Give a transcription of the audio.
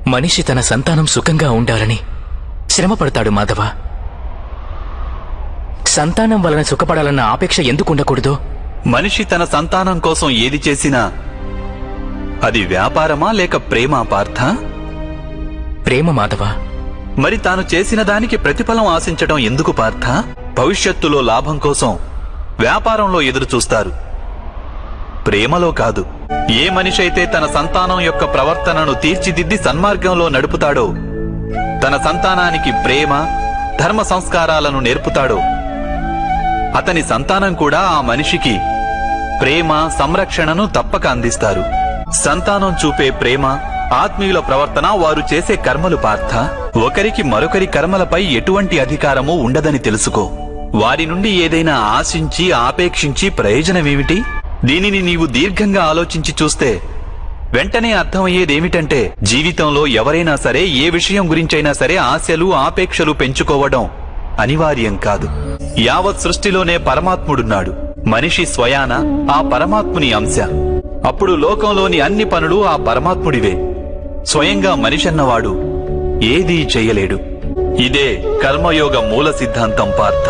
మనిషి తన సంతానం సుఖంగా ఉండాలని శ్రమపడతాడు మాధవ. సంతానం వలన సుఖపడాలన్న ఆపేక్ష ఎందుకుండకూడదు? మనిషి తన సంతానం కోసం ఏది చేసినా అది వ్యాపారమా లేక ప్రేమ పార్థ? ప్రేమ మాధవ. మరి తాను చేసిన దానికి ప్రతిఫలం ఆశించడం ఎందుకు పార్థ? భవిష్యత్తులో లాభం కోసం వ్యాపారంలో ఎదురు చూస్తారు, ప్రేమలో కాదు. ఏ మనిషి అయితే తన సంతానం యొక్క ప్రవర్తనను తీర్చిదిద్ది సన్మార్గంలో నడుపుతాడో, తన సంతానానికి ప్రేమ ధర్మ సంస్కారాలను నేర్పుతాడో, అతని సంతానం కూడా ఆ మనిషికి ప్రేమ సంరక్షణను తప్పక అందిస్తారు. సంతానం చూపే ప్రేమ, ఆత్మీయుల ప్రవర్తన వారు చేసే కర్మలు పార్థ. ఒకరికి మరొకరి కర్మలపై ఎటువంటి అధికారమూ ఉండదని తెలుసుకో. వారి నుండి ఏదైనా ఆశించి ఆపేక్షించి ప్రయోజనమేమిటి? దీనిని నీవు దీర్ఘంగా ఆలోచించి చూస్తే వెంటనే అర్థమయ్యేదేమిటంటే, జీవితంలో ఎవరైనా సరే ఏ విషయం గురించైనా సరే ఆశలు ఆపేక్షలు పెంచుకోవడం అనివార్యం కాదు. యావత్ సృష్టిలోనే పరమాత్ముడున్నాడు. మనిషి స్వయాన ఆ పరమాత్ముని అంశ. అప్పుడు లోకంలోని అన్ని పనులు ఆ పరమాత్ముడివే. స్వయంగా మనిషన్నవాడు ఏదీ చెయ్యలేడు. ఇదే కర్మయోగ మూల సిద్ధాంతం పార్థ.